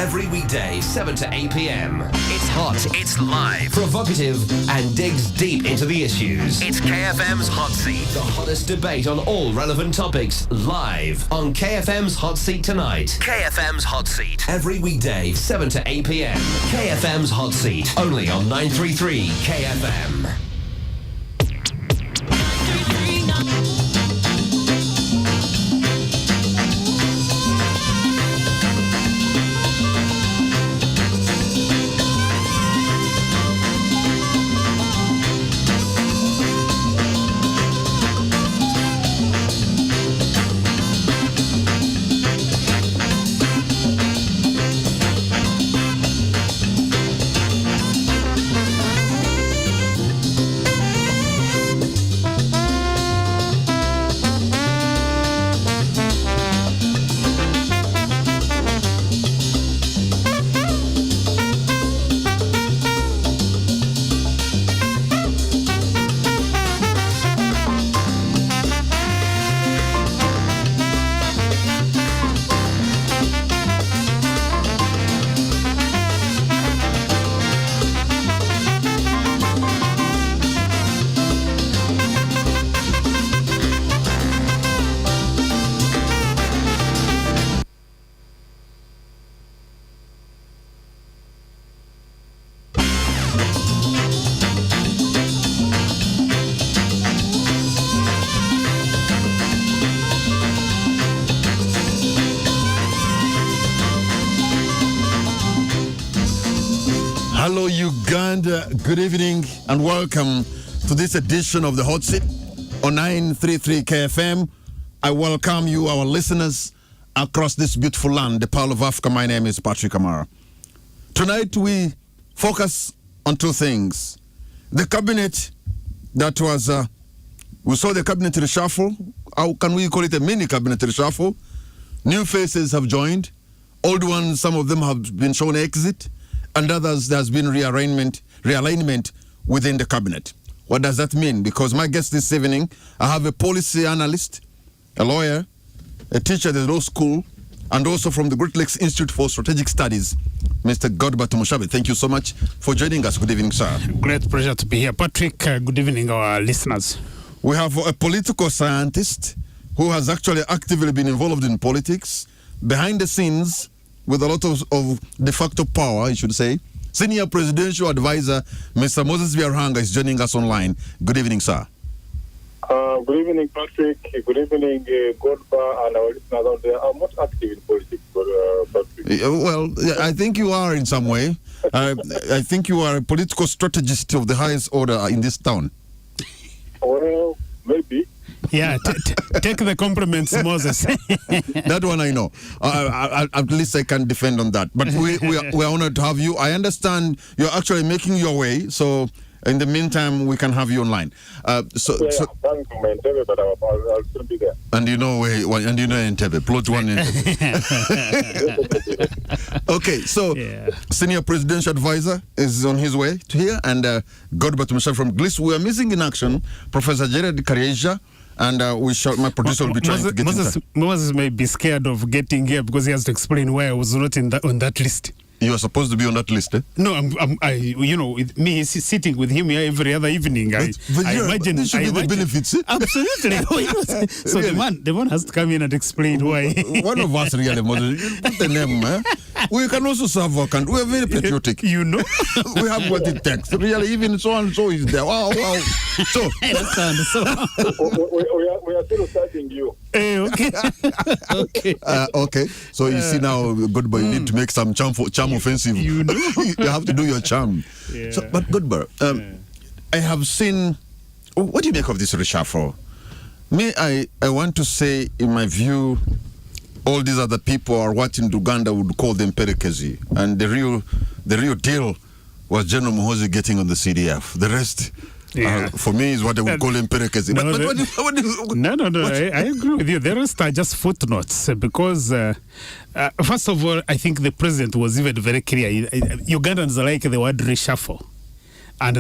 every weekday, 7 to 8 p.m. It's hot, it's live, provocative, and digs deep into the issues. It's KFM's Hot Seat. The hottest debate on all relevant topics, live on KFM's Hot Seat tonight. KFM's Hot Seat. Every weekday, 7 to 8 p.m. KFM's Hot Seat. Only on 933 KFM. Hello, Uganda. Good evening and welcome to this edition of the Hot Seat on 933 KFM. I welcome you, our listeners, across this beautiful land, the Pearl of Africa. My name is Patrick Amara. Tonight we focus on two things. The cabinet that was, we saw the cabinet reshuffle. How can we call it a mini cabinet reshuffle? New faces have joined. Old ones, some of them have been shown exit. And others, there's been realignment within the cabinet. What does that mean? Because my guest this evening, I have a policy analyst, a lawyer, a teacher at the law school, and also from the Great Lakes Institute for Strategic Studies, Mr. govt. Thank you so much for joining us. Good evening, sir. Great pleasure to be here. Patrick, good evening, our listeners. We have a political scientist who has actually actively been involved in politics, behind the scenes, with a lot of de facto power, I should say. Senior Presidential Advisor, Mr. Moses Biarhanga, is joining us online. Good evening, sir. Good evening, Patrick. Good evening, Godba, and our listeners out there. I'm not active in politics, Patrick. Well, I think you are in some way. I think you are a political strategist of the highest order in this town. Well, maybe. Yeah, take the compliments, Moses. That one I know. At least I can defend on that. But we are honored to have you. I understand you're actually making your way. So in the meantime, we can have you online. I'm from Entebbe, but I'll still be there. And you know Entebbe, plot one Entebbe. Okay, so Senior Presidential Advisor is on his way to here, and govt. From GLIS. We are missing in action Professor Jared Karieja. And my producer will be trying to get Moses may be scared of getting here because he has to explain why I was not on that list. You are supposed to be on that list, eh? No, with me sitting with him here every other evening. I imagine this should be the benefits. Absolutely. So the man has to come in and explain why. One of us really, Moses. Put the name, eh? We can also serve our country. We are very patriotic. You know, we have what it takes. Really, even so and so is there. Wow. So we are still starting you. Okay. Okay. So you see now, good boy, you need to make some charm offensive. You know, you have to do your charm. Yeah. So, but good boy, I have seen. What do you make of this reshuffle? Me, I want to say, in my view, all these other people are what in Uganda would call them perikezi, and the real deal was General Muhoozi getting on the CDF. The rest. For me, is what I would call empirically. No. I agree with you. The rest are just footnotes because, first of all, I think the president was even very clear. Ugandans like the word reshuffle. And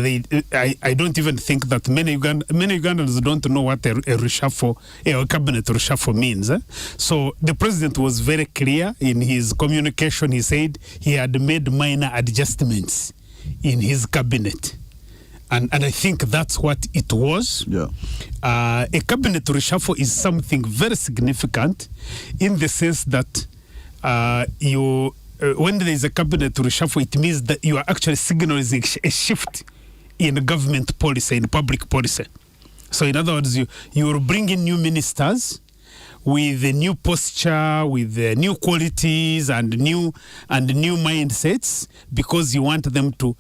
I don't even think that many Ugandans don't know what a reshuffle, a cabinet reshuffle means. So the president was very clear in his communication. He said he had made minor adjustments in his cabinet. And I think that's what it was. Yeah. A cabinet reshuffle is something very significant in the sense that when there is a cabinet reshuffle, it means that you are actually signaling a shift in government policy, in public policy. So in other words, you are bringing new ministers with a new posture, with new qualities and new mindsets, because you want them to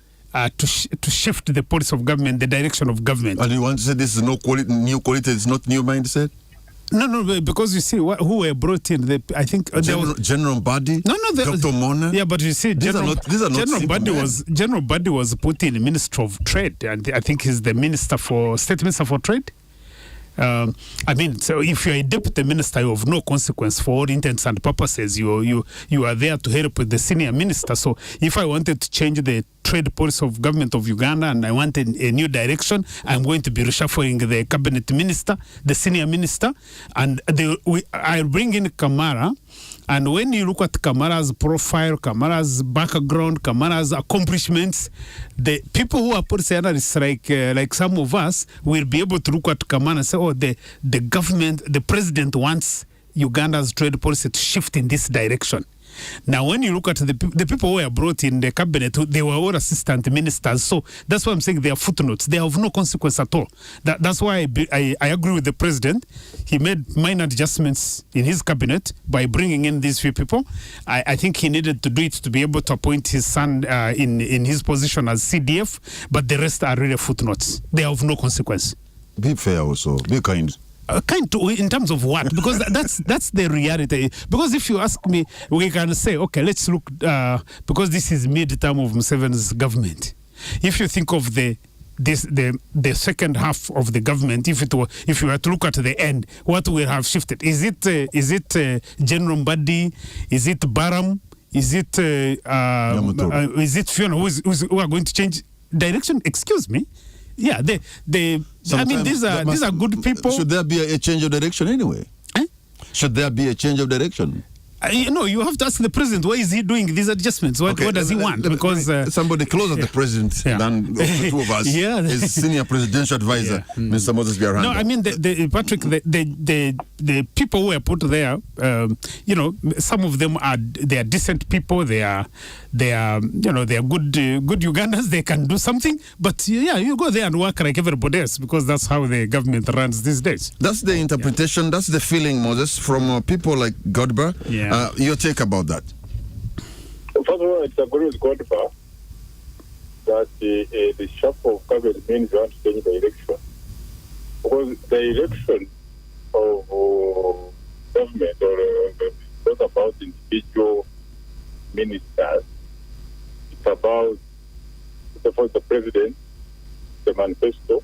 shift the policy of government, the direction of government. And you want to say this is new quality, it's not new mindset? No, because you see, who were brought in, I think... General Badi? No, Dr. Mona? Yeah, but you see, General Badi was put in the Minister of Trade, and I think he's the State Minister for Trade. I mean, so if you're a deputy minister, you have no consequence for all intents and purposes. You are there to help with the senior minister. So if I wanted to change the trade policy of government of Uganda and I wanted a new direction, I'm going to be reshuffling the cabinet minister, the senior minister, and I'll bring in Kamara. And when you look at Kamara's profile, Kamara's background, Kamara's accomplishments, the people who are policy analysts like some of us will be able to look at Kamara and say, oh, the government, the president wants Uganda's trade policy to shift in this direction. Now, when you look at the people who were brought in the cabinet, they were all assistant ministers. So that's why I'm saying they are footnotes. They have no consequence at all. That's why I agree with the president. He made minor adjustments in his cabinet by bringing in these few people. I think he needed to do it to be able to appoint his son in his position as CDF, but the rest are really footnotes. They have no consequence. Be fair also. Be kind. Kind to, in terms of what? Because that's the reality. Because if you ask me, we can say, okay, let's look, because this is mid-term of Museveni's government. If you think of the second half of the government, if you were to look at the end, what will have shifted? Is it General Mbadi? Is it Balaam? Is it Fiona who are going to change direction? Excuse me. Yeah, I mean, these are good people. Should there be a change of direction anyway? Should there be a change of direction? You have to ask the president, why is he doing these adjustments? What does he want? Because somebody closer to the president than the two of us is senior presidential advisor, Mr. Moses Biaranda. No, I mean, Patrick, the people who are put there, some of them are decent people. They are good Ugandans. They can do something. But you go there and work like everybody else, because that's how the government runs these days. That's the interpretation. That's the feeling, Moses, from people like Godber. Yeah. Your take about that? First of all, it's agree with Godber that the shuffle of cabinet means you want to change the election. Because the election of government it's not about individual ministers. It's about the president, the manifesto,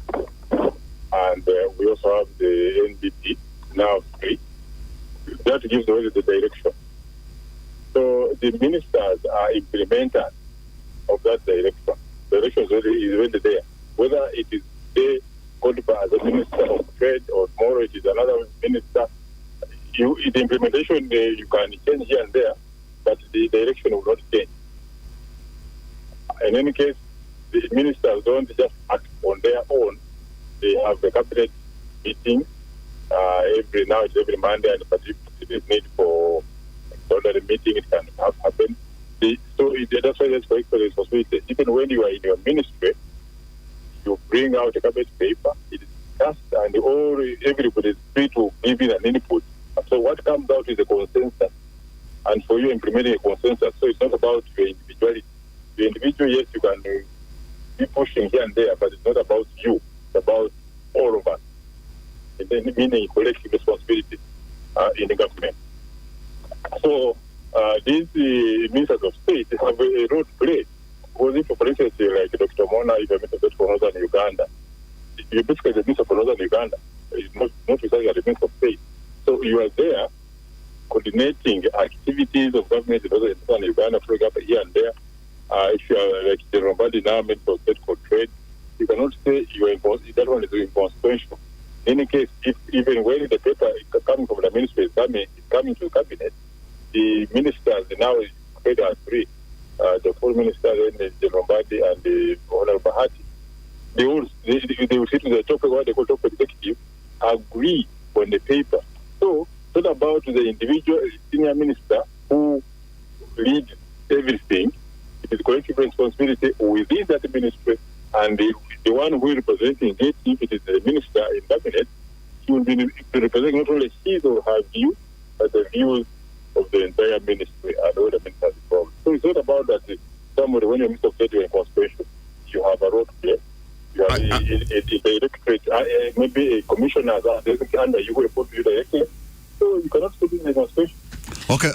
and we also have the NDP, now free. That gives already the direction. So the ministers are implementers of that direction. The direction is already there. Whether it is today called as a minister of trade or tomorrow it is another minister, the implementation you can change here and there, but the direction will not change. In any case, the ministers don't just act on their own. They have the cabinet meeting every Monday, and if it is need for orderly meeting, it can happen. That's why there's political responsibility. Even when you are in your ministry, you bring out a cabinet paper, it is discussed, and everybody is free to give in an input. So what comes out is a consensus, and for you implementing a consensus. So it's not about your individuality. The individual, yes, you can be pushing here and there, but it's not about you. It's about all of us. Meaning collective responsibility in the government. So these ministers of state have a role to play. Because if, for instance, like Dr. Mona, if you're Minister for Northern Uganda, you're basically the Minister for Northern Uganda. It's not precisely the Minister of State. So you are there coordinating activities of government in Northern Uganda, for example, here and there. If you are like General Badi now, Minister of State for Trade, you cannot say that one is inconsequential. In any case, even when the paper is coming from the ministry is coming to the cabinet, the ministers now is paid as three. The full minister, then the Lombardi and the Honorable Bahati. They will sit to the top, what they call top executive, agree on the paper. So it's not about the individual senior minister who leads everything. It is collective responsibility within that ministry, and the one who is representing it, if it is the minister in cabinet, he will be representing not only his or her view, but the views of the entire ministry and all the ministers involved. So it's not about that somebody, when you're Mr. State, you're inconsequential. You have a role to play. You have the electorate, maybe a commissioner under you will report to you directly. So you cannot say this is inconsequential. Okay,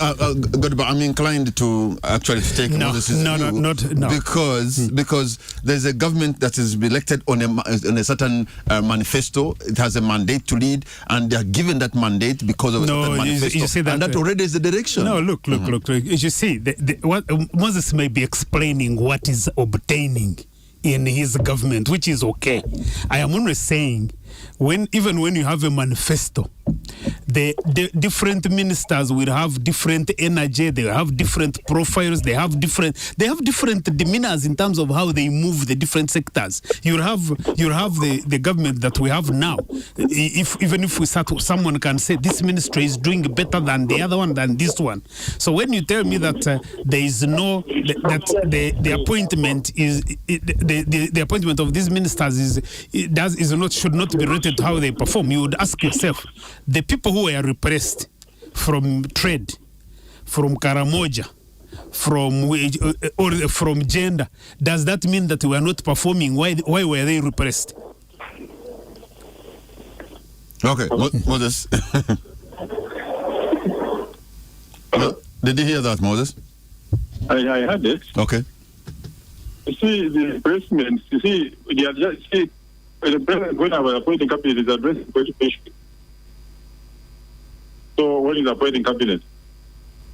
good, but I'm inclined to actually take Moses' view because there's a government that is elected on a certain manifesto. It has a mandate to lead, and they are given that mandate because of a certain manifesto. You see that, and that already is the direction. No, look. You see, what Moses may be explaining what is obtaining in his government, which is okay. I am only saying, even when you have a manifesto, the different ministers will have different energy, they have different profiles, they have different demeanors in terms of how they move the different sectors. You'll have the government that we have now. Even if someone can say this ministry is doing better than the other one, than this one. So when you tell me that there is the appointment is the appointment of these ministers should not be rated how they perform, you would ask yourself, the people who were repressed from trade, from Karamoja, from gender, does that mean that we are not performing? Why were they repressed? Okay, Moses. Did you hear that, Moses? I heard it. Okay. You see, the replacements, the president, when I was appointing cabinet, is addressing political issues. So when he's appointing cabinet,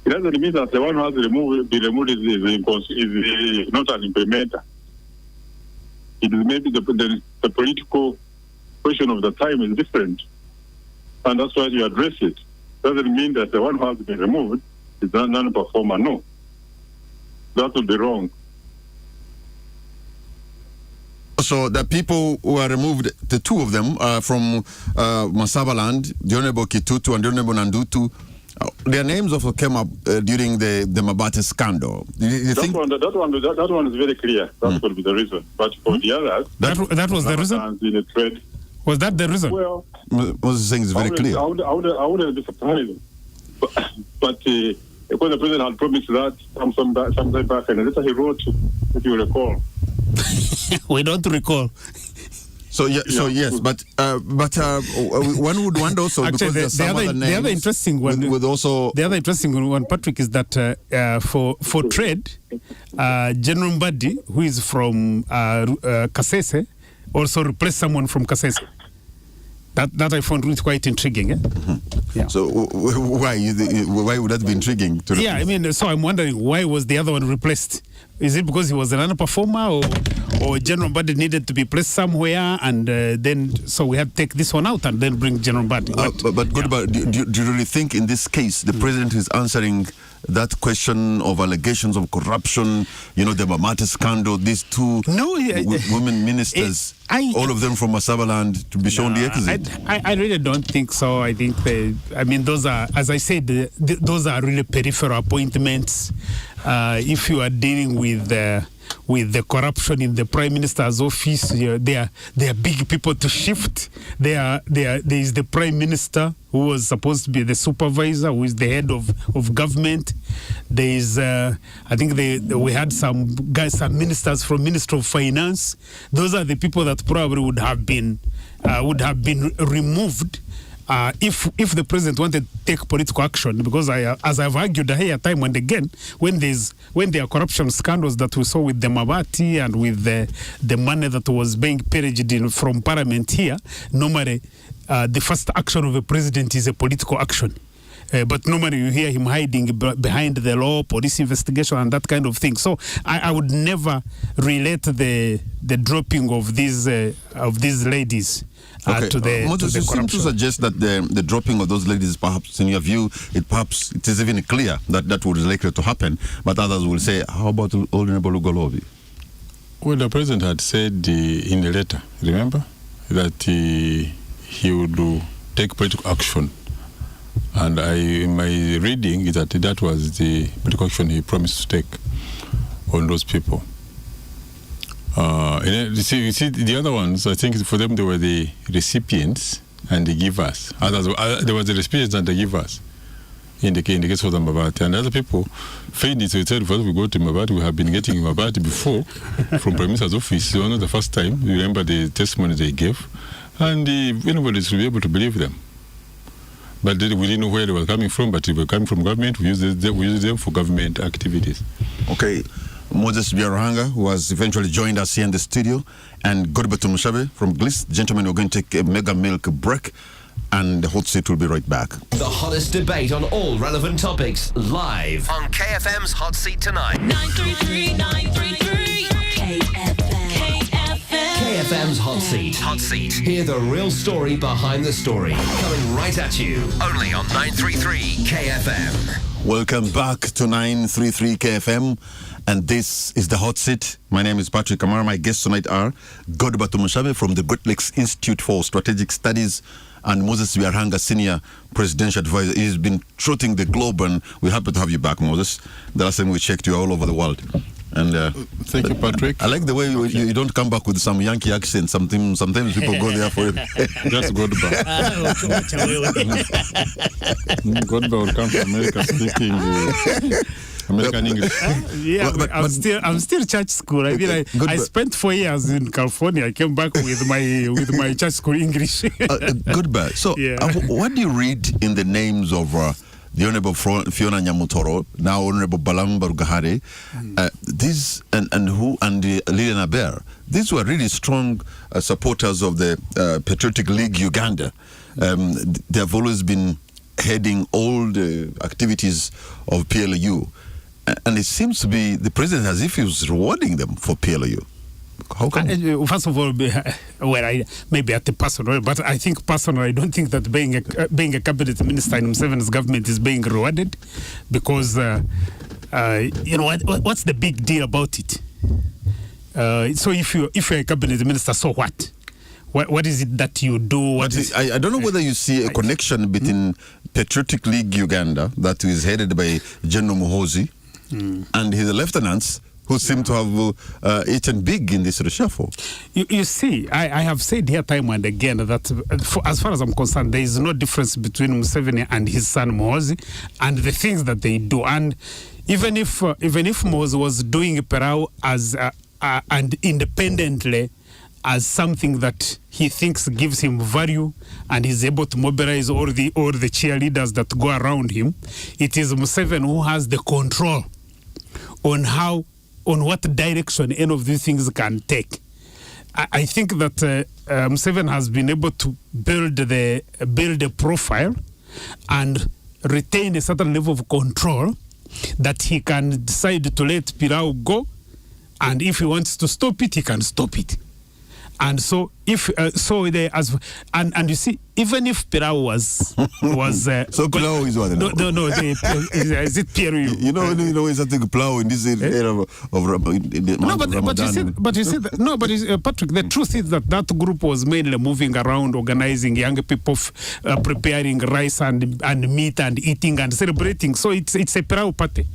it doesn't mean that the one who has been removed is not an implementer. It is maybe the political question of the time is different, and that's why you address it. Doesn't mean that the one who has been removed is a non-performer. No, that would be wrong. So the people who are removed, the two of them from Masabaland, the Honorable Kitutu and the Honorable Nandutu, their names also came up during the Mabate scandal. That one is very clear. That would be the reason. But for the others, that was the reason. Was that the reason? Well, was saying it's very clear. I wouldn't be surprised. But because the president had promised that some time back, and later he wrote, if you recall. We don't recall. So yes, but one would wonder also, actually, because there's some other names. The other interesting one, Patrick, is that for trade, General Mbadi, who is from Kasese, also replaced someone from Kasese. That I found really quite intriguing. Yeah. So why would that be intriguing? Yeah, I mean, so I'm wondering, why was the other one replaced? Is it because he was an underperformer, or General Mbadi needed to be placed somewhere, and then so we had to take this one out and then bring General Mbadi? Do you really think in this case the president is answering that question of allegations of corruption? You know, the Mamate scandal, these two women ministers, all of them from Masabaland, to be shown the exit? I really don't think so. I think those are, as I said, those are really peripheral appointments. If you are dealing with the corruption in the Prime Minister's office, they are big people to shift. There is the Prime Minister, who was supposed to be the supervisor, who is the head of government. There is, I think we had some ministers from Ministry of Finance. Those are the people that probably would have been removed. If the president wanted to take political action, because as I've argued here time and again, when there are corruption scandals that we saw with the Mabati and with the money that was being pillaged from Parliament here, normally the first action of a president is a political action. But normally you hear him hiding behind the law, police investigation, and that kind of thing. So I would never relate the dropping of these ladies to the Moses, you seem to suggest that the dropping of those ladies, perhaps in your view, it is even clear that would likely to happen. But others will say, how about Honorable Ugolobi? Well, the president had said in the letter, remember, that he would take political action. And in my reading is that was the political action he promised to take on those people. You see, the other ones, I think for them they were the recipients and the givers. Others, there was the recipients and the givers in the case of the Mabati. And other people failed it. So we said, first we go to Mabati, we have been getting Mabati before from Prime Minister's office. So not the first time. You remember the testimony they gave. And anybody should be able to believe them. But we didn't know where they were coming from, but if they were coming from government, we use them for government activities. Okay. Moses Biarahanga, who has eventually joined us here in the studio, and Godbert Mushabe from GLIS. Gentlemen, we're going to take a mega milk break, and the hot seat will be right back. The hottest debate on all relevant topics, live on KFM's Hot Seat tonight. 933 KFM's Hot Seat. Hot Seat. Hear the real story behind the story. Coming right at you. Only on 933 KFM. Welcome back to 933 KFM. And this is the Hot Seat. My name is Patrick Kamara. My guests tonight are Godbert Mushabe from the Great Lakes Institute for Strategic Studies and Moses Biarahanga, Senior Presidential Advisor. He's been trotting the globe, and we're happy to have you back, Moses. The last time we checked, you were all over the world. And thank you, Patrick. I like the way you don't come back with some Yankee accent. Sometimes people go there for it. Just Godbert. Godbert will come from America speaking American English. Yeah, but I'm still church school. I mean, I spent 4 years in California. I came back with my church school English. Good. So, what do you read in the names of the Honorable Fiona Nyamutoro, now Honorable Balaam Barugahare, these and Lilian Aber? These were really strong supporters of the Patriotic League Uganda. They have always been heading all the activities of PLU. And it seems to be the president as if he was rewarding them for PLU. How come? First of all, maybe at the personal, but I think personally, I don't think that being a cabinet minister in Museveni's government is being rewarded, because what's the big deal about it? So if you're a cabinet minister, so what? What is it that you do? I don't know whether you see a connection between Patriotic League Uganda, that is headed by General Muhoozi, and his lieutenants, who seem to have eaten big in this reshuffle. You see, I have said here time and again that as far as I'm concerned, there is no difference between Museveni and his son Muhoozi and the things that they do. And even if Muhoozi was doing Perau as and independently as something that he thinks gives him value, and he's able to mobilize all the cheerleaders that go around him, it is Museveni who has the control on what direction any of these things can take. I think that Museveni has been able to build a profile and retain a certain level of control that he can decide to let Pirau go, and if he wants to stop it, he can stop it. And so if and you see, even if Pirau was so Pirau is what? No, is it PRU? You know, it's something Pirau in this era of Ramadan. But you see, Patrick, the truth is that group was mainly moving around, organizing young people, preparing rice and meat and eating and celebrating. So it's a Pirau party.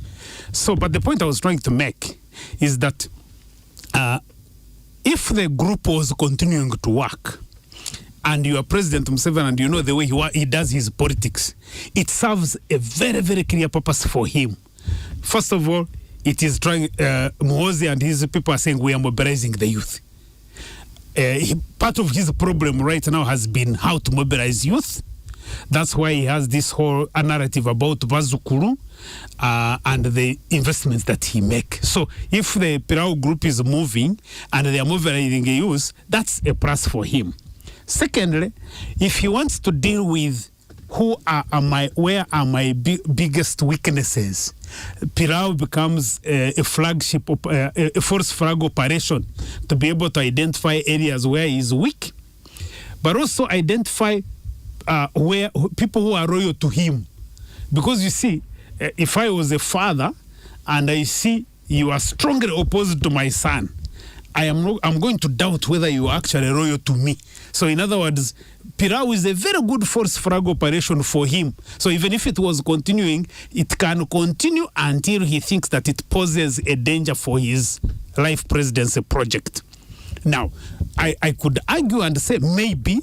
So, but the point I was trying to make is that if the group was continuing to work, and you are President Museveni and you know the way he does his politics, it serves a very, very clear purpose for him. First of all, it is trying, Muhoozi and his people are saying we are mobilizing the youth. Part of his problem right now has been how to mobilize youth. That's why he has this whole narrative about Bazukuru and the investments that he makes. So if the Pirau group is moving and they are mobilizing youth, that's a plus for him. Secondly, if he wants to deal with where are my biggest weaknesses? Pirao becomes a flagship, a force flag operation to be able to identify areas where he's weak, but also identify where people who are loyal to him. Because you see, if I was a father and I see you are strongly opposed to my son, I'm going to doubt whether you are actually loyal to me. So in other words, Pirao is a very good force flag operation for him. So even if it was continuing, it can continue until he thinks that it poses a danger for his life presidency project. Now, I could argue and say maybe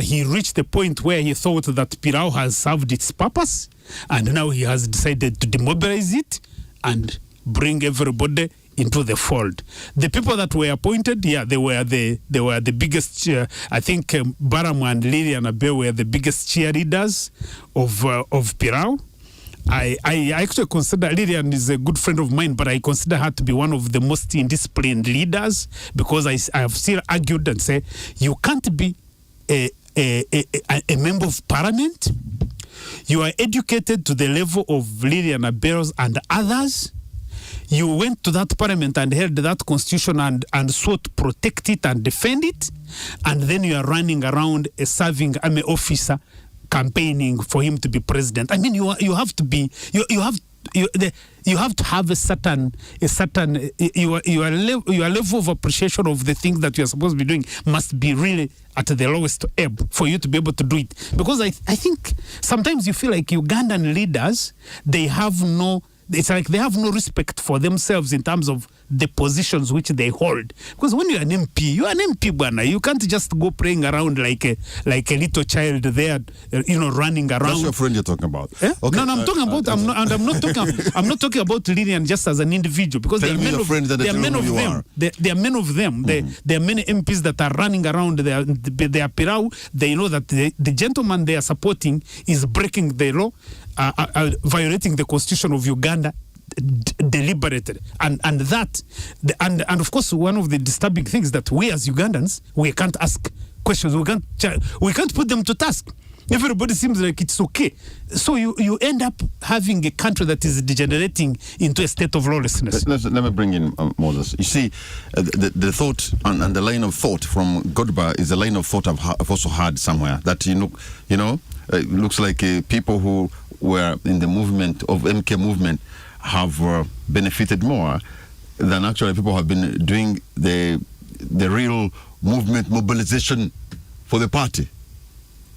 he reached the point where he thought that Pirao has served its purpose, and now he has decided to demobilize it and bring everybody into the fold. The people that were appointed, they were the biggest. I think Balaam and Lilian Abe were the biggest cheerleaders of Pirao. I actually consider Lilian is a good friend of mine, but I consider her to be one of the most indisciplined leaders, because I have still argued and say you can't be a member of parliament. You are educated to the level of Lilian Abe and others. You went to that parliament and held that constitution and sought to protect it and defend it, and then you are running around a serving army officer campaigning for him to be president. I mean, you have to be you have to have a certain your level of appreciation of the things that you are supposed to be doing must be really at the lowest ebb for you to be able to do it. Because I think sometimes you feel like Ugandan leaders, it's like they have no respect for themselves in terms of the positions which they hold. Because when you're an MP, Bwana. You can't just go playing around like a little child there, running around. That's your friend you're talking about. Eh? Okay. No, I'm talking about. I'm not talking about Lilian just as an individual, because there are many of them. There are many of them. There are many MPs that are running around. They are Pirao. They know that the gentleman they are supporting is breaking the law, violating the constitution of Uganda deliberately, and of course, one of the disturbing things that we as Ugandans, we can't ask questions. We can't put them to task. Everybody seems like it's okay. So you end up having a country that is degenerating into a state of lawlessness. Let me bring in Moses. You see, the thought and the line of thought from Godba is a line of thought I've also heard somewhere, that it looks like people who were in the movement of MK movement have benefited more than actually people have been doing the real movement mobilization for the party.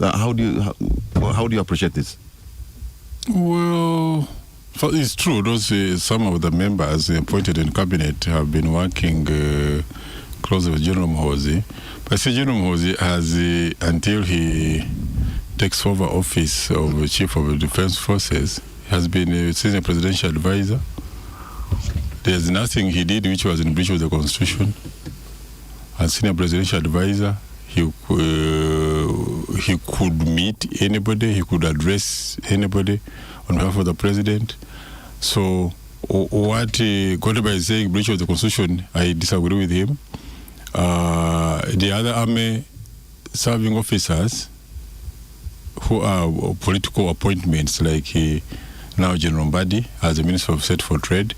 How do you appreciate this? Well, it's true. Those some of the members appointed in cabinet have been working closely with General Muhoozi. But I say General Muhoozi has until he takes over office of Chief of the Defense Forces, has been a senior presidential advisor. There's nothing he did which was in breach of the Constitution. As senior presidential advisor, he could meet anybody, he could address anybody on behalf of the president. So what Godeba is saying, breach of the Constitution, I disagree with him. The other army serving officers who are political appointments, like now General Mbadi as the Minister of State for Trade,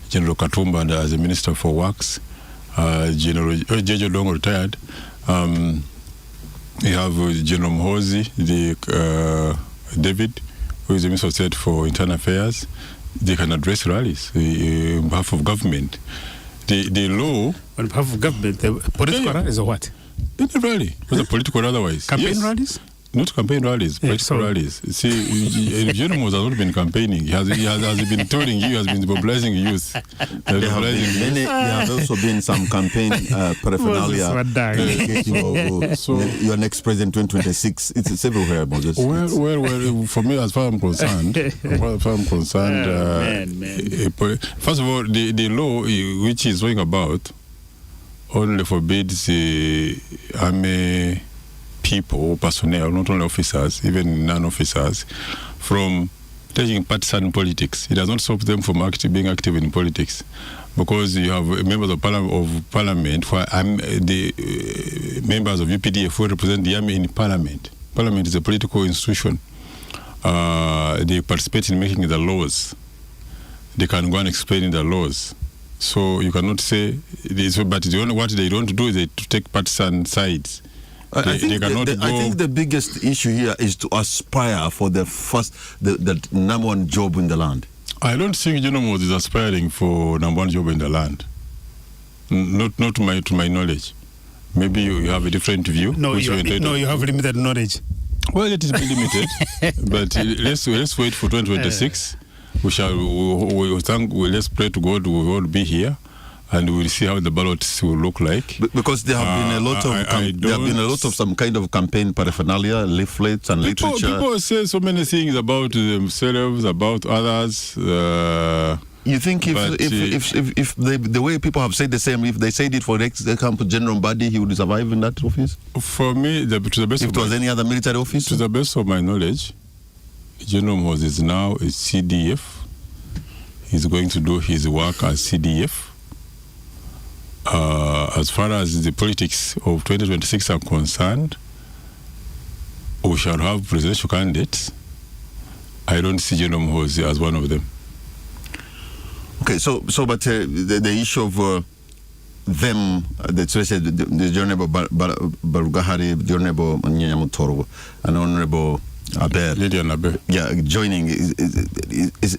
General Katumba as the Minister for Works, General Jejo Dong retired. You have General Muhoozi, David, who is the Minister of State for Internal Affairs. They can address rallies on behalf of government. The law... On behalf of government, the political rallies or what? In a rally, whether political or otherwise. Campaign rallies? Not campaign rallies, political rallies. See, General has not been campaigning. He has been telling you, he has been mobilizing youth. There have also been some campaign paraphernalia. Your next president 2026. It's everywhere, Moses. Well, for me, as far as I'm concerned, first of all, the law which is going about only forbids army people, personnel, not only officers, even non-officers, from taking partisan politics. It does not stop them from being active in politics, because you have members of parliament who are the members of UPDF who represent the army in parliament. Parliament is a political institution. They participate in making the laws. They can go and explain the laws. So you cannot say this, but what they don't do is to take partisan sides. I think the biggest issue here is to aspire for the number one job in the land. I don't think Genomos is aspiring for number one job in the land. Not to my knowledge. Maybe you have a different view. No, you have limited knowledge. Well, it is limited, but let's wait for 2026. Let's pray to God we will be here, and we'll see how the ballots will look like. Because there have been a lot of some kind of campaign paraphernalia, leaflets and literature. People say so many things about themselves, about others. You think if the way people have said the same, if they said it for example General Mbadi, he would survive in that office? For me, to the best if it was any other military office? To the best of my knowledge, General Moses is now a CDF. He's going to do his work as CDF. As far as the politics of 2026 are concerned, we shall have presidential candidates. I don't see General Moses as one of them. Okay, but the issue of them, the Honorable Barugahari, the Honorable Nyamutoro, and Honorable Aber, joining, is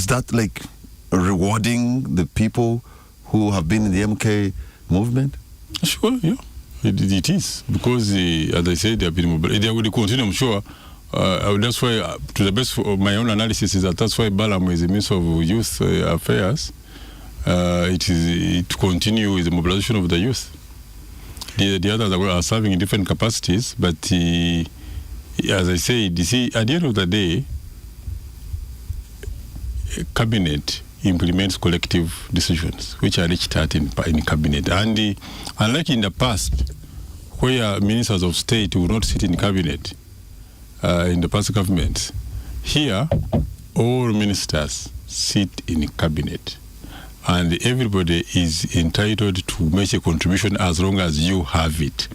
that like rewarding the people who have been in the MK movement? Sure, yeah, it is, because as I said, they have been mobilized. They will continue, I'm sure. That's why, to the best of my own analysis, is that's why Balaam is the Minister of Youth Affairs. It is to continue with the mobilization of the youth. The others are serving in different capacities, but as I said, you see, at the end of the day, cabinet implements collective decisions, which are reached at in cabinet. And unlike in the past, where ministers of state will not sit in cabinet, in the past government, here all ministers sit in cabinet, and everybody is entitled to make a contribution as long as you have it.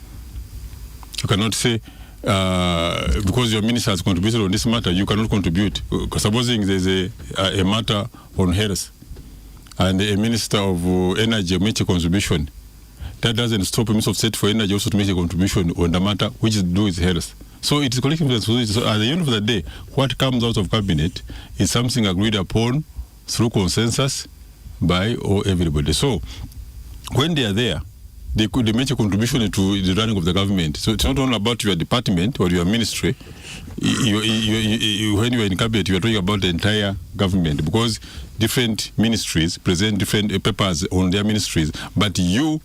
You cannot say because your minister has contributed on this matter, you cannot contribute. Supposing there's a matter on health, and a minister of energy makes a contribution, that doesn't stop a minister of state for energy also to make a contribution on the matter which is to do with health. So it is collective responsibility. So at the end of the day, what comes out of cabinet is something agreed upon through consensus by everybody. So when they are there, they make a contribution to the running of the government. So it's not only about your department or your ministry. When you are in cabinet, you are talking about the entire government, because different ministries present different papers on their ministries. But you,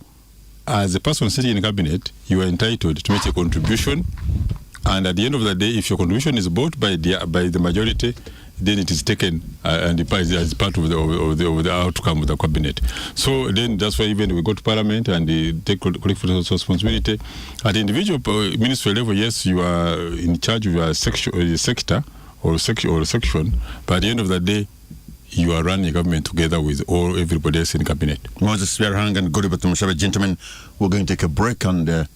as a person sitting in cabinet, you are entitled to make a contribution. And at the end of the day, if your contribution is bought by the majority, then it is taken and as part of the outcome of the cabinet. So then that's why even we go to Parliament and they take collective responsibility. At the individual ministry level, yes, you are in charge of your sector or section, but at the end of the day, you are running a government together with everybody else in the cabinet. Moses Biarhang and Godiba Tumushabe, gentlemen, we're going to take a break and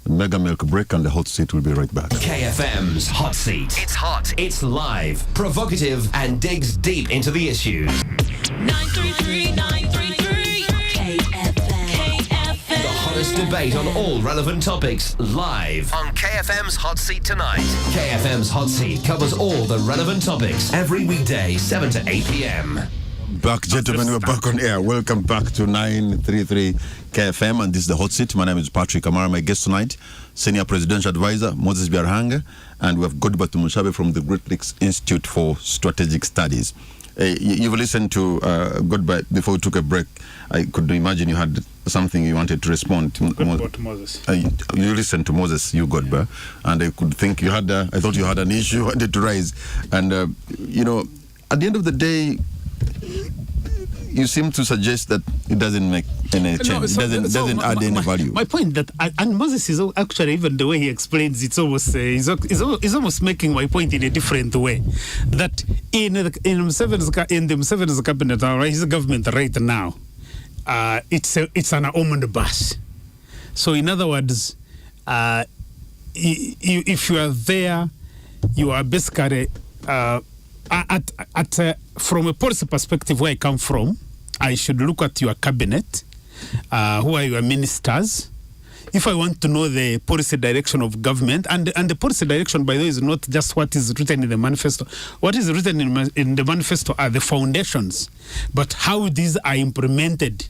Mega Milk break, and the hot seat will be right back. KFM's Hot Seat. It's hot, it's live, provocative, and digs deep into the issues. 933 KFM. The hottest debate on all relevant topics, live on KFM's Hot Seat tonight. KFM's Hot Seat covers all the relevant topics every weekday, 7 to 8 p.m. Back, gentlemen, we're back on air. Welcome back to 933 KFM, and this is the Hot Seat. My name is Patrick Amara. My guest tonight, Senior Presidential Advisor Moses Biarhang, and we have Godiba Tumushabe from the Great Lakes Institute for Strategic Studies. You've listened to Godiba before we took a break. I could imagine you had something you wanted to respond to. Moses. You listened to Moses, you Godiba, and I could think you had. I thought you had an issue you wanted to raise, and at the end of the day, you seem to suggest that it doesn't make any change. It doesn't add any value. My point that, and Moses is actually, even the way he explains, it's almost is almost making my point in a different way. That in the Museveni's cabinet, his government right now, it's an omnibus. So in other words, if you are there, you are basically from a policy perspective where I come from, I should look at your cabinet, who are your ministers. If I want to know the policy direction of government, and the policy direction, by the way, is not just what is written in the manifesto. What is written in the manifesto are the foundations, but how these are implemented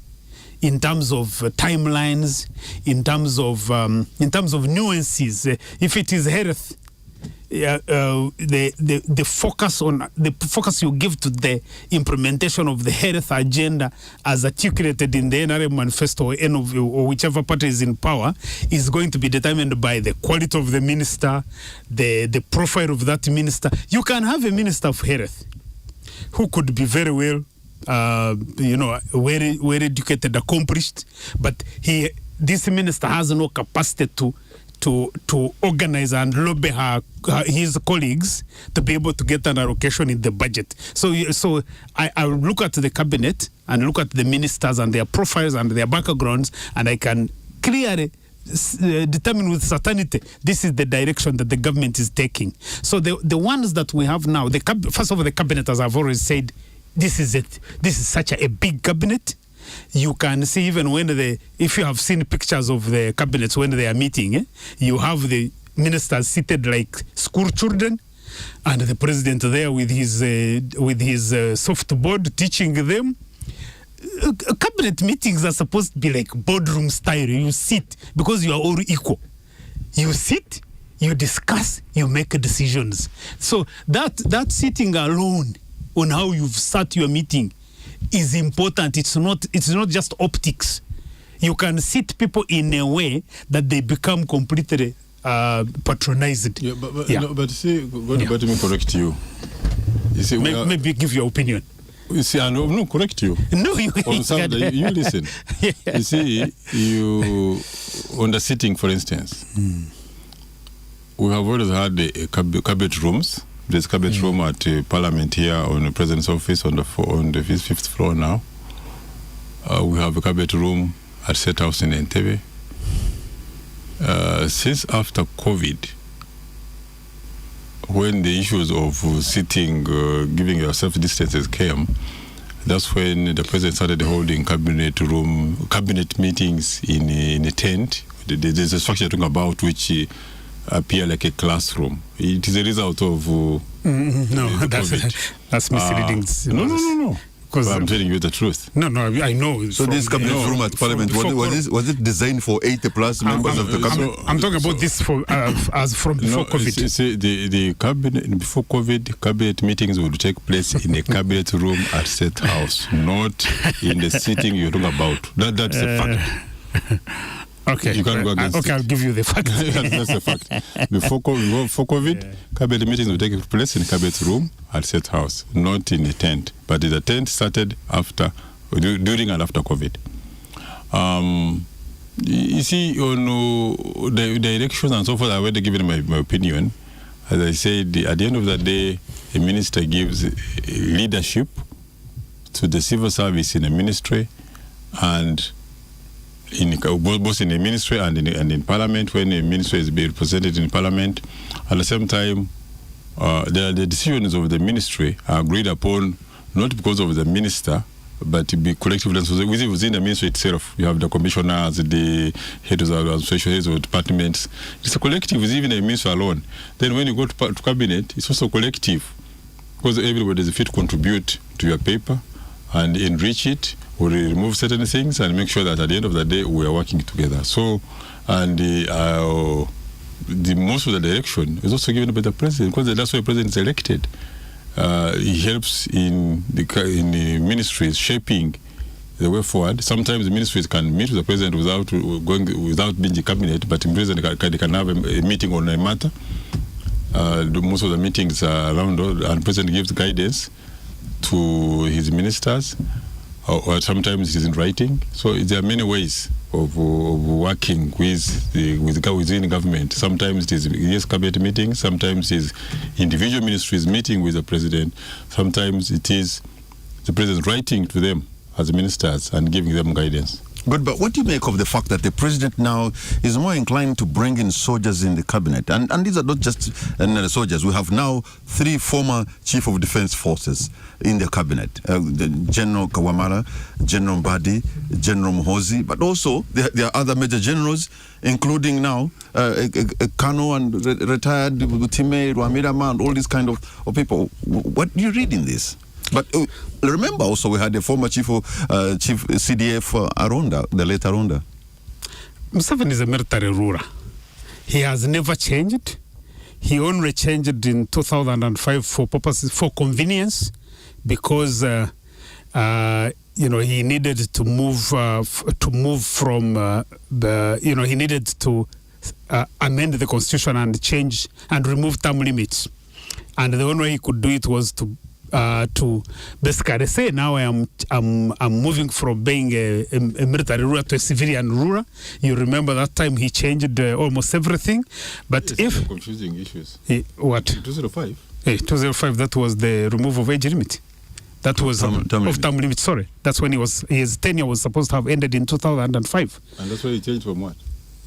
in terms of timelines, in terms of nuances. If it is health, the focus you give to the implementation of the health agenda as articulated in the NRM manifesto or whichever party is in power is going to be determined by the quality of the minister, the profile of that minister. You can have a minister of health who could be very well, well educated, accomplished, but this minister has no capacity to organize and lobby his colleagues to be able to get an allocation in the budget. So I will look at the cabinet and look at the ministers and their profiles and their backgrounds, and I can clearly determine with certainty this is the direction that the government is taking. So the ones that we have now, first of all, the cabinet, as I've already said, this is it. This is such a big cabinet. You can see even if you have seen pictures of the cabinets when they are meeting, you have the ministers seated like school children, and the president there with his softboard teaching them. Cabinet meetings are supposed to be like boardroom style. You sit because you are all equal. You sit, you discuss, you make decisions. So that sitting alone on how you've sat your meeting is important. It's not just optics. You can sit people in a way that they become completely patronized. Yeah, but see, let me correct you. You see, maybe give your opinion. You see, no, correct you. No, you you listen. Yeah. You see, on the sitting, for instance, we have always had a cabinet rooms. There's cabinet room at Parliament here on the President's office on the 5th floor now. We have a cabinet room at State House in Entebbe. Since after COVID, when the issues of sitting, giving yourself distances came, that's when the President started holding cabinet meetings in a tent. There's a structure you're talking about which appear like a classroom. It is a result of that's misleading. No. Because I'm telling you the truth. No, I know. So this cabinet room at Parliament, was it designed for 80 plus members of the cabinet? I'm talking about this as from before COVID. See, the cabinet before COVID, cabinet meetings would take place in a cabinet room at State House, not in the sitting you're talking about. That's a fact. Okay. You can't go against okay, I'll give you the fact. That's a fact. Before COVID, cabinet meetings would take place in a cabinet room at State House, not in a tent. But the tent started during and after COVID. You see, on the elections and so forth, I've already given my opinion. As I said, at the end of the day, a minister gives leadership to the civil service in a ministry, and both in the ministry and in Parliament, when a ministry is being represented in Parliament. At the same time, the decisions of the ministry are agreed upon not because of the minister, but to be collectively. Within the ministry itself, you have the commissioners, the heads of association, heads of departments. It's a collective, it's even a minister alone. Then when you go to cabinet, it's also collective, because everybody is fit to contribute to your paper and enrich it, or remove certain things, and make sure that at the end of the day we are working together. So, and the most of the direction is also given by the president, because that's why the president is elected. He helps in the ministries shaping the way forward. Sometimes the ministries can meet with the president without being the cabinet, but the president can have a meeting on a matter. Most of the meetings are around, and the president gives guidance to his ministers, or sometimes it is in writing. So there are many ways of working within government. Sometimes it is cabinet meetings, sometimes it is individual ministries meeting with the president, sometimes it is the president writing to them as ministers and giving them guidance. Good, but what do you make of the fact that the president now is more inclined to bring in soldiers in the cabinet? And these are not just soldiers. We have now 3 former chief of defense forces in the cabinet. General Kawamara, General Mbadi, General Muhoozi, but also there are other major generals, including now Kano and retired Time, Rwamirama, and all these kind of people. What do you read in this? But remember also we had the former chief CDF Aronda, the late Aronda. Museveni is a military ruler. He has never changed. He only changed in 2005 for convenience, because he needed to move from he needed to amend the constitution and change and remove term limits, and the only way he could do it was to basically say, now I'm moving from being a military ruler to a civilian ruler. You remember that time he changed almost everything. But if confusing issues. What? 2005. 2005. That was the removal of age limit. That was term limit. Sorry, that's when his tenure was supposed to have ended in 2005. And that's why he changed from what?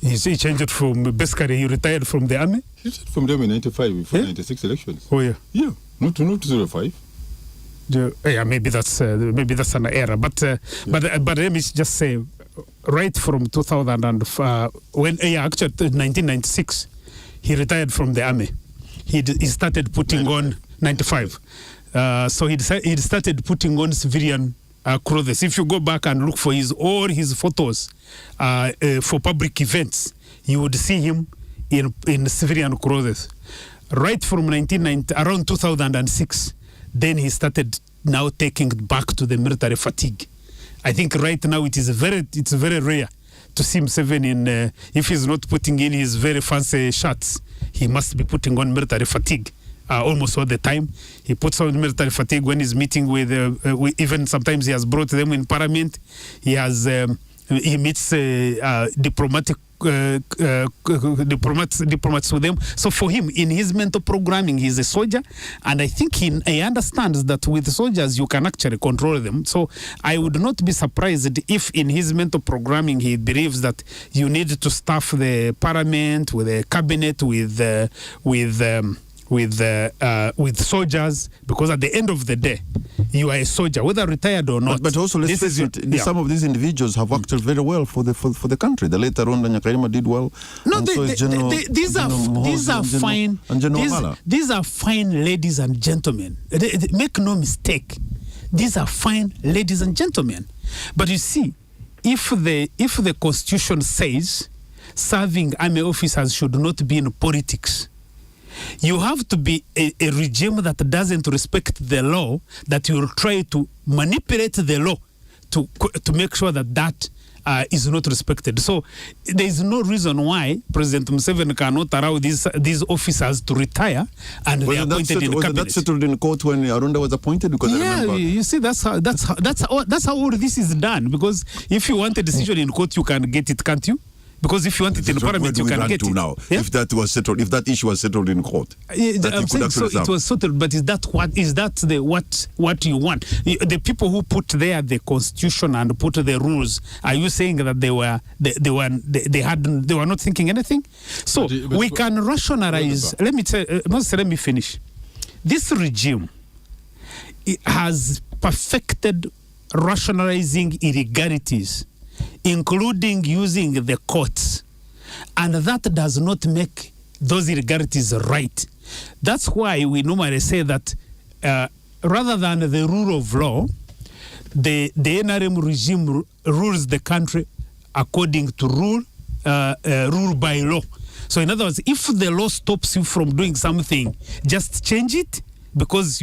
He changed it from basically he retired from the army. He retired from the army in 95 before 96 elections. Oh yeah. Yeah, not 2005. Yeah, maybe that's an error, but let me just say, right from 2000 and actually 1996, he retired from the army. He started putting on 95. So he started putting on civilian clothes. If you go back and look for all his photos for public events, you would see him in civilian clothes. Right from around 2006. Then he started now taking it back to the military fatigue. I think right now it's very rare to see Museveni in, if he's not putting in his very fancy shirts, he must be putting on military fatigue almost all the time. He puts on military fatigue when he's meeting with even sometimes he has brought them in parliament. He meets diplomats with them. So for him, in his mental programming, he's a soldier, and I think he understands that with soldiers you can actually control them. So I would not be surprised if in his mental programming he believes that you need to staff the parliament with a cabinet with soldiers, because at the end of the day, you are a soldier, whether retired or not. But also, let's face it, some of these individuals have acted very well for the country. The later on, Nyakairima did well. No, these are fine. These are fine ladies and gentlemen. Make no mistake, these are fine ladies and gentlemen. But you see, if the Constitution says serving army officers should not be in politics, you have to be a regime that doesn't respect the law, that will try to manipulate the law to make sure that is not respected. So there is no reason why President Museveni cannot allow these officers to retire and they are appointed in cabinet. Was that settled in court when Arunda was appointed? Because I remember. You see, that's how all this is done. Because if you want a decision in court, you can get it, can't you? Because if you want it in parliament, you can get it. Now, yeah? If that was settled, if that issue was settled in court, I'm saying so it was settled. But is that what you want? The people who put there the constitution and put the rules, are you saying that they were not thinking anything? So but we can rationalize. Let me finish. This regime has perfected rationalizing irregularities, including using the courts, and that does not make those irregularities right. That's why we normally say that rather than the rule of law, the NRM regime rules the country according to rule by law. So in other words, if the law stops you from doing something, just change it, because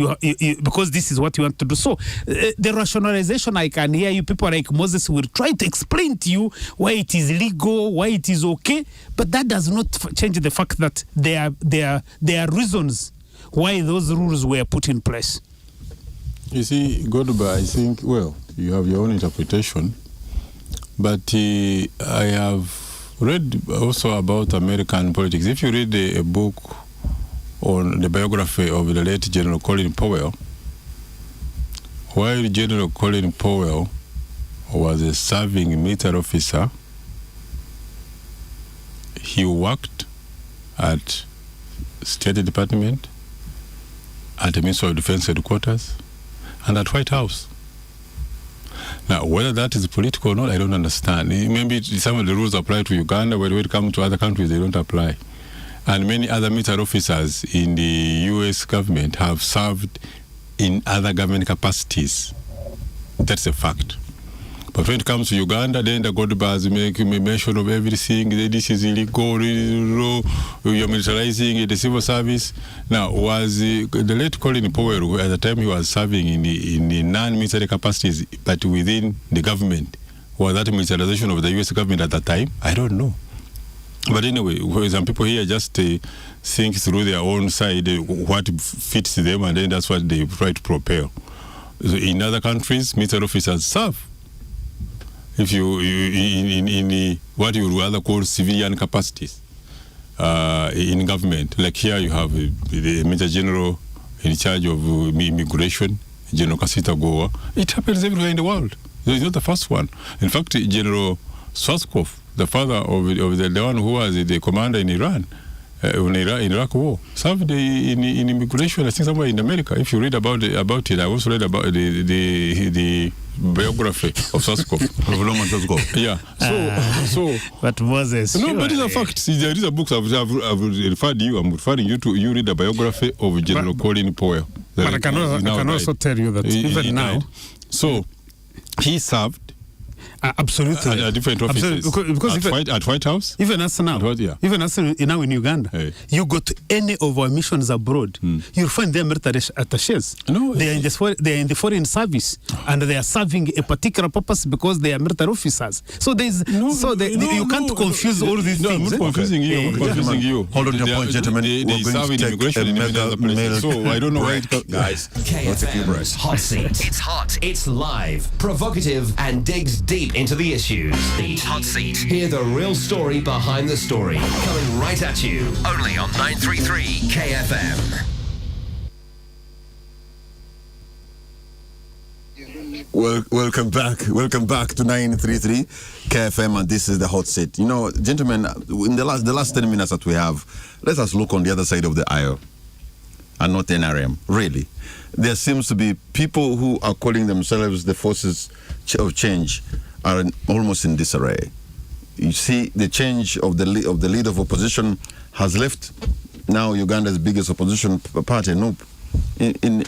because this is what you want to do. So the rationalization, I can hear you, people like Moses will try to explain to you why it is legal, why it is okay, but that does not change the fact that there are reasons why those rules were put in place. You see, Godba, I think, well, you have your own interpretation, but I have read also about American politics. If you read a book on the biography of the late General Colin Powell, while General Colin Powell was a serving military officer. He worked at State Department, at the Ministry of Defense headquarters, and at White House. Now, whether that is political or not, I don't understand. Maybe some of the rules apply to Uganda, but when it comes to other countries, they don't apply. And many other military officers in the U.S. government have served in other government capacities. That's a fact. But when it comes to Uganda, then the Godbars make mention of everything. This is illegal, you're militarizing the civil service. Now, was the late Colin Powell, at the time he was serving in the non-military capacities, but within the government, was that militarization of the U.S. government at that time? I don't know. But anyway, some people here just think through their own side what fits them, and then that's what they try to propel. So in other countries, military officers serve. If you in what you would rather call civilian capacities in government, like here you have the Major General in charge of immigration, General Kasita Goa. It happens everywhere in the world. It's not the first one. In fact, General Swaskov, the father of the one who was the commander in Iran, in Iraq War, served in immigration, I think somewhere in America. If you read about it, I also read about the biography of Swaskov. Yeah. So. But Moses. No, but it's a fact. There is a book I've referred you. I'm referring you to. You read the biography of General Colin Powell. But I can also tell you that even now. Died. So he served. Absolutely. At different offices. Because at White House? Even us now. Even us now in Uganda. Hey. You go to any of our missions abroad, you'll find them military attaches. No, they are in the foreign service, and they are serving a particular purpose because they are military officers. So you can't confuse all these things. I'm not confusing you. I'm confusing you. Hold on to your point, gentlemen. They serve in immigration in many other places. So I don't know why it guys. KFM's Hot Seat. It's hot, it's live, provocative, and digs deep into the issues. The Hot Seat. Hear the real story behind the story. Coming right at you. Only on 933 KFM. Welcome back to 933 KFM, and this is the Hot Seat. You know, gentlemen, in the last 10 minutes that we have, let us look on the other side of the aisle and not NRM. Really, there seems to be people who are calling themselves the forces of change are almost in disarray. You see, the change of the leader of opposition has left now Uganda's biggest opposition party, NUP, in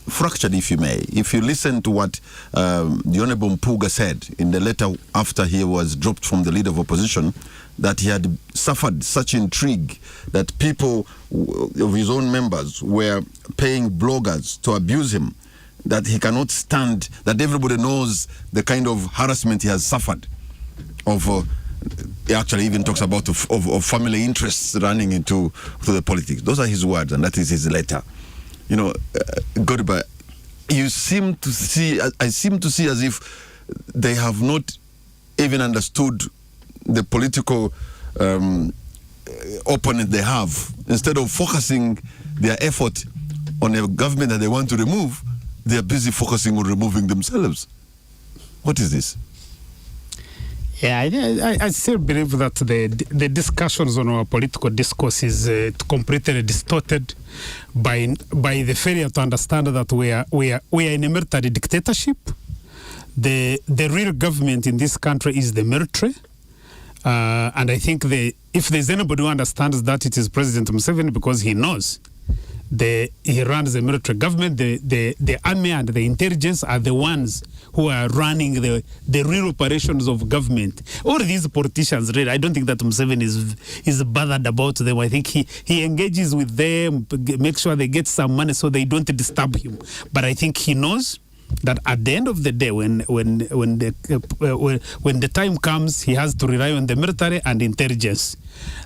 fractured, if you may. If you listen to what the Honorable Mpuga said in the letter after he was dropped from the leader of opposition, that he had suffered such intrigue that people of his own members were paying bloggers to abuse him, that he cannot stand, that everybody knows the kind of harassment he has suffered. He actually even talks about of family interests running into the politics. Those are his words, and that is his letter. You know, Godba, I seem to see as if they have not even understood the political opponent they have. Instead of focusing their effort on a government that they want to remove, they are busy focusing on removing themselves. What is this? Yeah, I still believe that the discussions on our political discourse is completely distorted by the failure to understand that we are in a military dictatorship. The real government in this country is the military, and I think if there's anybody who understands that, it is President Museveni, because he knows. He runs the military government. The army and the intelligence are the ones who are running the real operations of government. All these politicians, really, I don't think that Museveni is bothered about them. I think he engages with them, makes sure they get some money so they don't disturb him. But I think he knows that at the end of the day, when the time comes, he has to rely on the military and intelligence.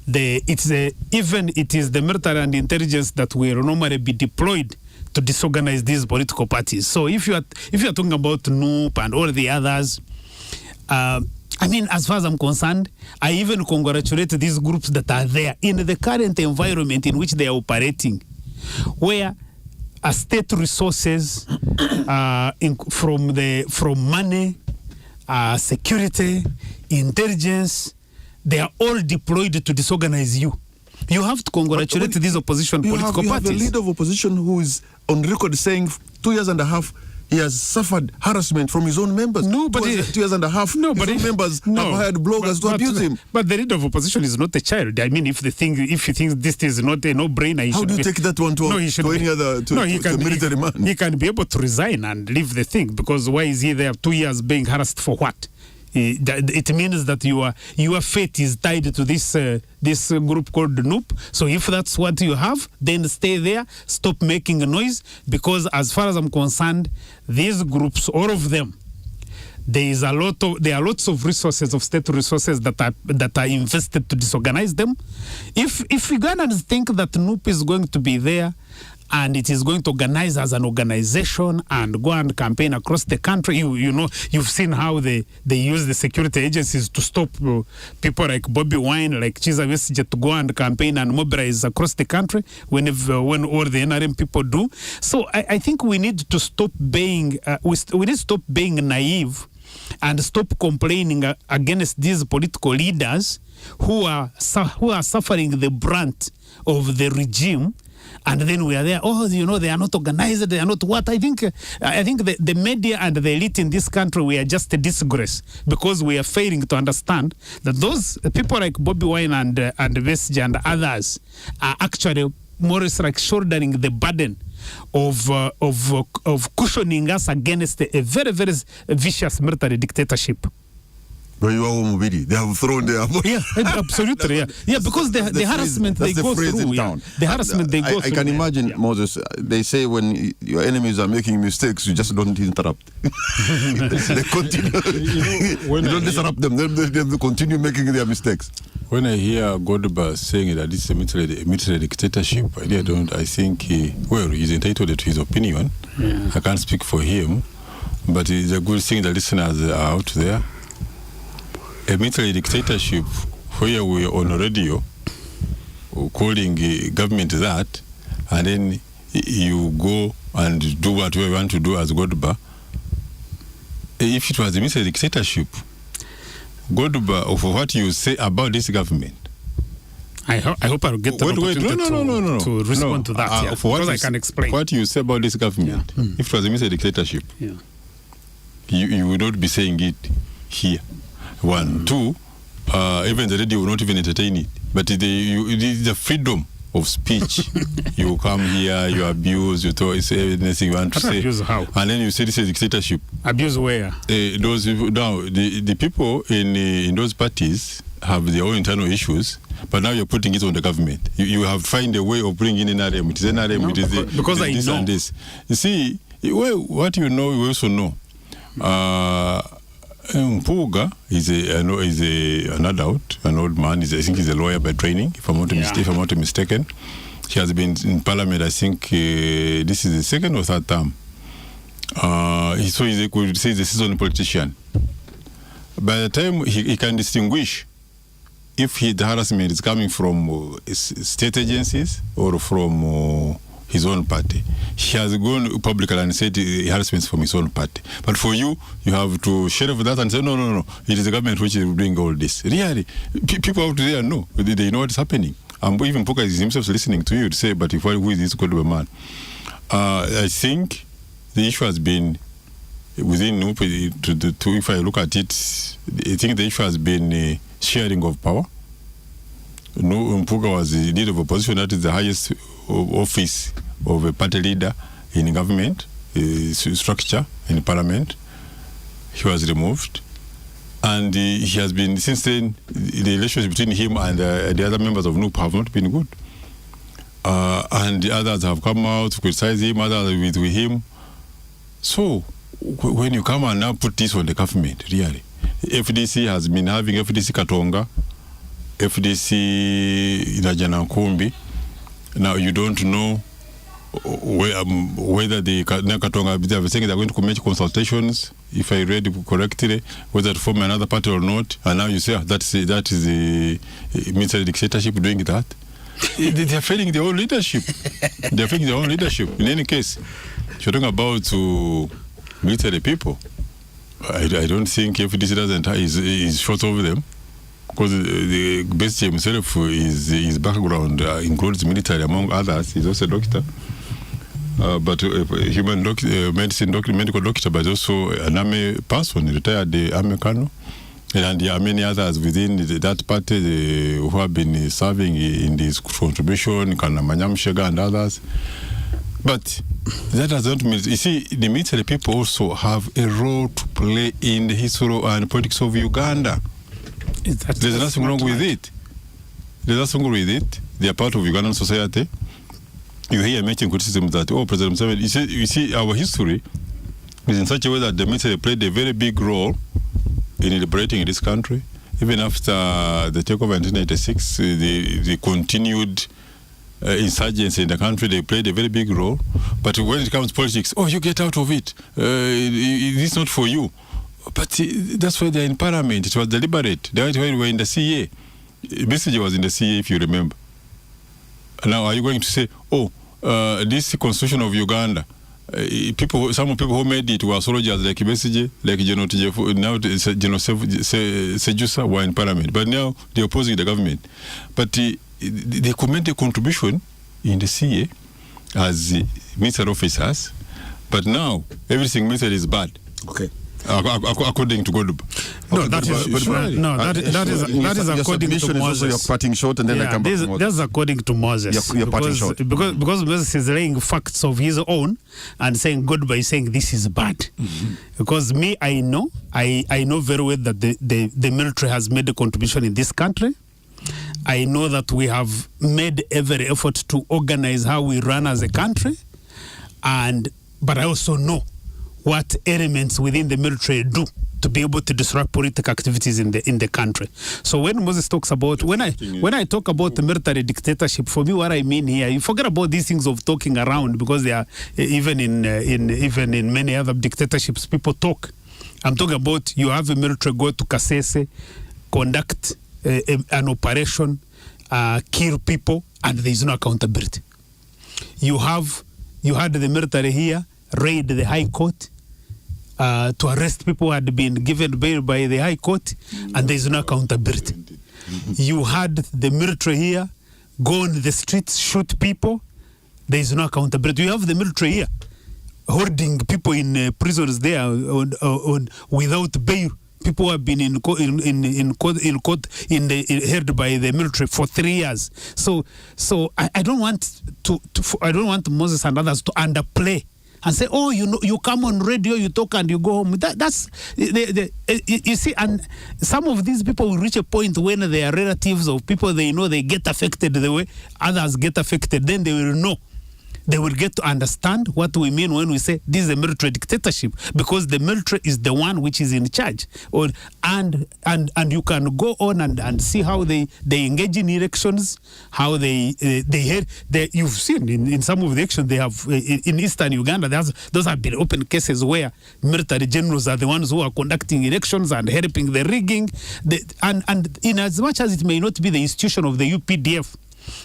It is the military and intelligence that will normally be deployed to disorganize these political parties. So if you are talking about NUP and all the others, I mean, as far as I'm concerned, I even congratulate these groups that are there in the current environment in which they are operating, where state resources from money security, intelligence, they are all deployed to disorganize you. You have to congratulate these opposition political parties. You have a leader of opposition who is on record saying 2 years and a half he has suffered harassment from his own members. 2 years and a half, his own members have hired bloggers to abuse him. But the leader of opposition is not a child. I mean, if you think this is not a no-brainer, how do you take that one to any other military man? He can be able to resign and leave the thing, because why is he there 2 years being harassed for what? It means that your fate is tied to this group called NUP. So if that's what you have, then stay there, stop making noise, because as far as I'm concerned, these groups, all of them, there are lots of resources, of state resources that are invested to disorganize them. If Ugandans think that NUP is going to be there and it is going to organize as an organization and go and campaign across the country, you've seen how they use the security agencies to stop people like Bobby Wine, like Chiza Besigye, to go and campaign and mobilize across the country when all the NRM people do. So I think we need to stop being naive and stop complaining against these political leaders who are suffering the brunt of the regime. And then we are there, they are not organized, they are not what. I think the media and the elite in this country, we are just a disgrace, because we are failing to understand that those people like Bobby Wine and Besigye and others are actually more or less like shouldering the burden of cushioning us against a very, very vicious military dictatorship. They have thrown their... Yeah, absolutely. Yeah, because the harassment they go through. The harassment they go through. I can imagine, Moses, they say when your enemies are making mistakes, you just don't interrupt. They continue. You don't disrupt them. They continue making their mistakes. When I hear Godba saying that it's a military dictatorship, I think he's entitled to his opinion. Yeah. I can't speak for him, but it's a good thing the listeners are out there. A military dictatorship, where we are on radio calling government that, and then you go and do what we want to do as Godba. If it was a military dictatorship, Godba, of what you say about this government, I hope I'll get the opportunity to respond to that. Because I can explain what you say about this government. Yeah. If it was a military dictatorship, you would not be saying it here. One, two, even the radio will not even entertain it. But it is the freedom of speech. You come here, you abuse, you say anything you want to say. Abuse how? And then you say this is dictatorship. Abuse where? Those people, now, the people in those parties have their own internal issues, but now you're putting it on the government. You have to find a way of bringing in NRM. It is NRM, it is because I this know. And this. You see, what you know, you also know. Mpuga is an adult, an old man. I think he's a lawyer by training, if I'm not mistaken. He has been in parliament, I think this is the second or third term. So he's a seasoned politician. By the time he can distinguish if the harassment is coming from state agencies or from his own party. He has gone publicly and said harassment from his own party. But for you have to share with that and say, no, it is the government which is doing all this. Really, people out there know. They know what's happening. Even Puka is himself listening to you to say, but who is this good man? I think the issue has been within NUP, if I look at it, I think the issue has been sharing of power. Mpuga was the leader of opposition. That is the highest office of a party leader in government structure in parliament. He was removed, and he has been since then. The relations between him and the other members of NUP have not been good, and the others have come out to criticize him. Others with him. So when you come and now put this on the government, really, FDC has been having FDC Katonga, FDC Inajana Nkumbi. Now you don't know whether the Katonga they are saying they are going to make consultations, if I read it correctly, whether to form another party or not. And now you say that is the military dictatorship doing that. They are failing their own leadership. They are failing their own leadership. In any case, you're talking about military people. I don't think FDC doesn't is short of them, because the Bessie himself, his background includes military among others. He's also a doctor, but medical doctor, but also an army person, retired army colonel. And there are many others within that party who have been serving in this contribution, Kanamanyam Shega and others. But that does not mean, you see, the military people also have a role to play in the history and politics of Uganda. There's nothing wrong with it. There's nothing wrong with it. They are part of Ugandan society. You hear making criticism that, President Museveni, you see, our history is in such a way that the military played a very big role in liberating this country. Even after the takeover in 1986, the continued insurgency in the country, they played a very big role. But when it comes to politics, you get out of it. It's not for you. But that's why they're in parliament. It was deliberate. That's why we were in the CA. Message was in the CA, if you remember. Now, are you going to say, this constitution of Uganda, some people who made it were soldiers like Besigye, like General Sejusa were in parliament, but now they're opposing the government. But they could make a contribution in the CA as military officers, but now everything military is bad. Okay. According to God. No, that is according to Moses. You're cutting short, and then I come back to Moses. That's according to Moses. You're cutting short. Because Moses is laying facts of his own and saying good by saying this is bad. Mm-hmm. Because I know very well that the military has made a contribution in this country. I know that we have made every effort to organize how we run as a country, but I also know what elements within the military do to be able to disrupt political activities in the country. So when Moses talks about, when I talk about the military dictatorship, for me what I mean here, you forget about these things of talking around, because they are even in many other dictatorships people talk. I'm talking about you have a military go to Kasese, conduct an operation, kill people, and there is no accountability. You had the military here raid the High Court to arrest people who had been given bail by the High Court, and there is no accountability. You had the military here go on the streets, shoot people, there is no accountability. You have the military here holding people in prisons there on without bail. People have been in court held by the military for 3 years. So I don't want Moses and others to underplay and say, you come on radio, you talk, and you go home. That's you see, and some of these people will reach a point when they are relatives of people they know, they get affected the way others get affected. Then they will know. They will get to understand what we mean when we say this is a military dictatorship, because the military is the one which is in charge. And you can go on and see how they engage in elections, how they you've seen in some of the elections they have in eastern Uganda. Those have been open cases where military generals are the ones who are conducting elections and helping the rigging. And in as much as it may not be the institution of the UPDF,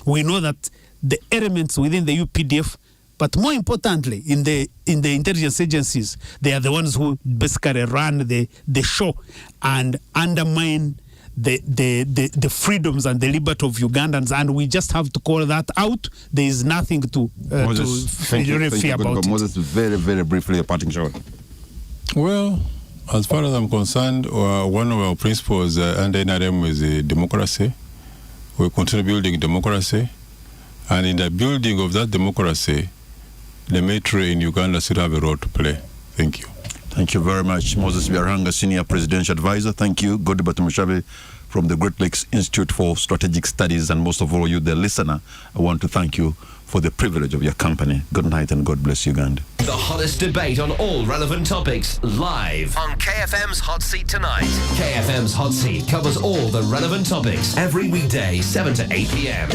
we know that the elements within the UPDF, but more importantly in the intelligence agencies, they are the ones who basically run the show and undermine the freedoms and the liberty of Ugandans, and we just have to call that out. There is nothing to fear about it. Moses, very, very briefly, a parting shot. Well, as far as I'm concerned, one of our principles under NRM is democracy. We continue building democracy. And in the building of that democracy, the military in Uganda still have a role to play. Thank you. Thank you very much. Moses Byarhanga, Senior Presidential Advisor. Thank you. Godibert Mushabe from the Great Lakes Institute for Strategic Studies. And most of all, you, the listener, I want to thank you for the privilege of your company. Good night and God bless Uganda. The hottest debate on all relevant topics live on KFM's Hot Seat tonight. KFM's Hot Seat covers all the relevant topics every weekday, 7 to 8 p.m.